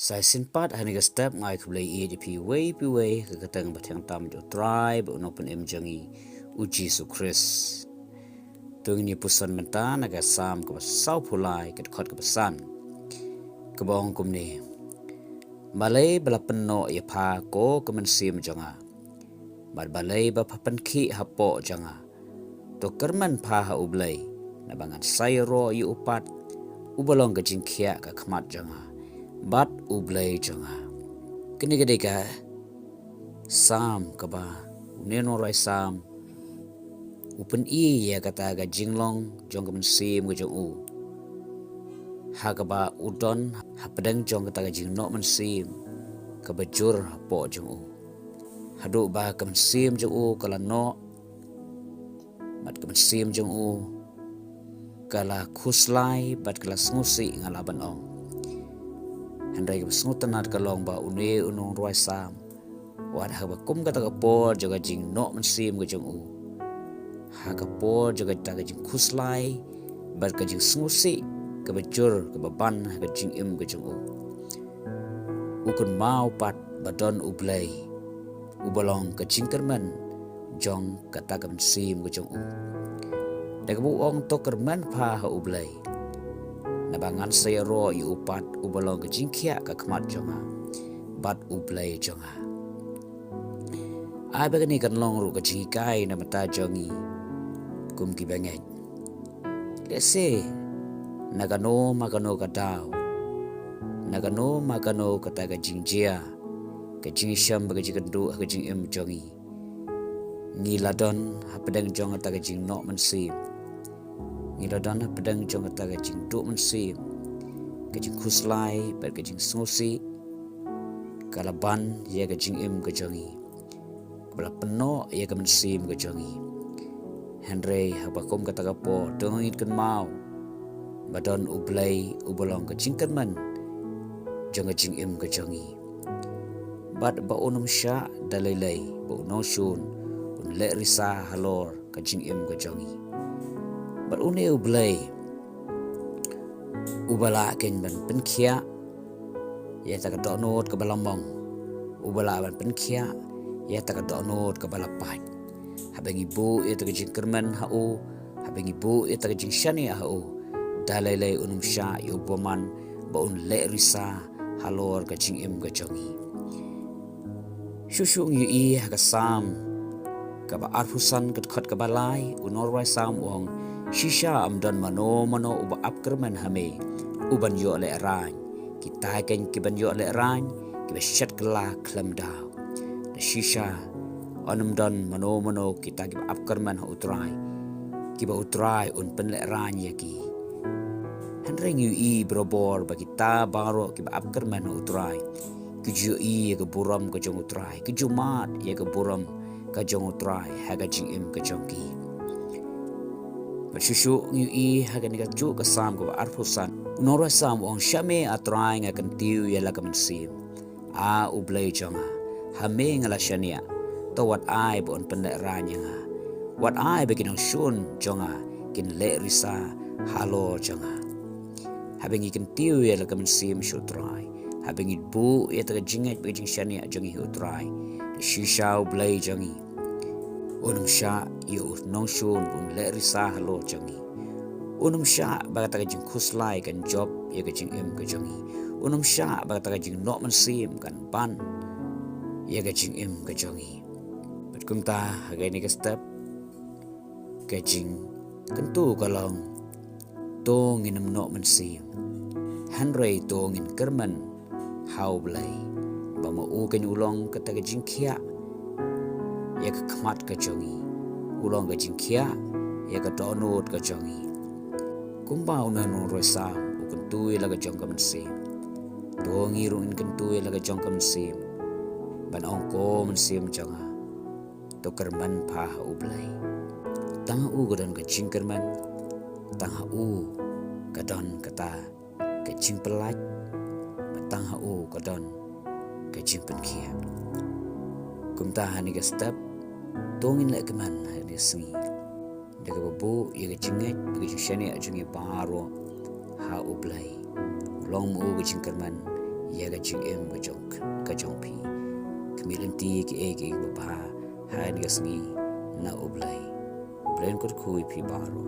Saya simpat hani ka step ngai ku blei di pi way ka katang batang tam jo tribe open em jangi u Jesus Christ. Tung ni pusan menta naga sam ka sau pulai ka khot ka pesan. Ka bong kum ni. Malay bala penno ya pha ko ka mynsiem janga. Bad balay ba papan ki hapo janga. To kyrmen pha ha U Blei na bangan sayro yu upat ubalong ka jingkhia ka khmat janga. Bat U Blei janga. Kini ka sam ka ba neno rai sam upen I ya kata ga jinglong jong ka mynsiem ga jong u. Ha ka ba udon ha pedang jong kata ga jing no mynsiem ka bajur hapo jong u. Hadu ba ka mynsiem jong u kala no bat ka mynsiem jong u kala khuslai bat kala sngusi ngalaban ong. Hynrei ka snutanat ka long ba une unong ruai sam wad ha ba kum ka ta ka por jaga jing no mynsiem ga jong u. Ha ka por jaga ta ka jing khuslai bat ka jing sngusi ka bajur ka baban ha ka jing im ga jong u. Ukun mau pat badon U Blei ubalong ka jing kyrmen jong ka ta ka mynsiem ga jong u. Daga bu ong to kyrmen pha ha U Blei na bangan saya ro yu upat ubalong ka jingkhia ka khmat jonga bat U Blei jonga. Ai bagani kan long ru ka jingkai na mata jongi kum ki bangeng. Lese nagano magano ka daw nagano magano ka ta ka jingjia ka jingsham ba ka jikandu ka jing im jongi ngiladon ha pedang jong ta ka jing no mynsiem. Ngiladon ha pedang jong ta ka jing du mynsiem ka jing khuslai ba ka jing sngusi kalaban ya ka jing im ka jongi bala peno ya ka mynsiem ka jongi. Hynrei ha ba kom ka ta ka po dongit kan mau badon U Blei ubalong ka jing kyrmen jong ka jing im ka jongi. Bat ba unum sya dalai ba unong shun un le risa halor ka jing im ka jongi. Bat une U Blei ubala ken ban penkhia ya ta ka donot ka balambong ubala ban penkhia ya ta ka donot ka balapat habeng ibu ya ta ka jing kyrmen ha u habeng ibu ya ta ka jing shani ha u dalai unum sya yu boman ba un le risa halor ka jing im ka jongi. Shushu yu I ha ka sam ka ba arhusan ka khot ka balai unorwai sam wong shisha amdan mano uba ap kyrmen hame uban yo le rang kita ken ki ban yo le rang ki ba shat kala klam daw da shisha onum don mano kita ki ba ap kyrmen ha utrai ki ba utrai un pen le rang ya ki. Hynrei yu I brobor ba kita baro ki ba ap kyrmen ha utrai ki ju I ya ka buram ka jong utrai ki jumat ya ka buram ka jong utrai ha ka jing im ka jong ki. Shushu ngiu I ha ka ni ka ju ka sam ka ba arphusan unora sam ong shame atrai nga kan tiu ya la ka mynsiem a U Blei jonga ha me ngala shania to wat ai bon pen le ranya nga wat ai begin shun jonga kin le risa halo jonga habeng I kan tiu ya la ka mynsiem shu trai habeng I bu ya ta ka jinget be jing shania jongi hu trai shisha U Blei jongi unum sya yu nong shun un le risa halo jongi. Unum sya ba ta ka jing khuslai kan job ya ka jing im ka jongi. Unum sya ba ta ka jing no mynsiem kan ban ya ka jing im ka jongi. Bat kum ta ha ga ni ka step ka jing kentu kalong to nginum no mynsiem. Hynrei to ngin kyrmen ha U Blei ba mo u kan ulong ka ta ka jing khia ya ka khmat ka jongi ulong ka jing khia ya ka donot ka jongi. Kumba una no roisa u kan tu la ka jong ka mynsiem to ngi ru in kan tu la ka jong ka mynsiem ban ong ko mynsiem jonga to kyrmen pha ha U Blei tang u ka don ka jing kyrmen tang ha u ka don ka ta ka jing pelaj tang ha u ka don ka jing penkhia. Kum ta hani ka step tongin le keman ni sengi daga babu ya ka jinget ka jing shani a jungi paro ha U Blei long mu ka jing kyrmen ya ga jing em ga jong pi kemilen ti ki e ki ba hain ga sngi na U Blei blen kot kui pi baro.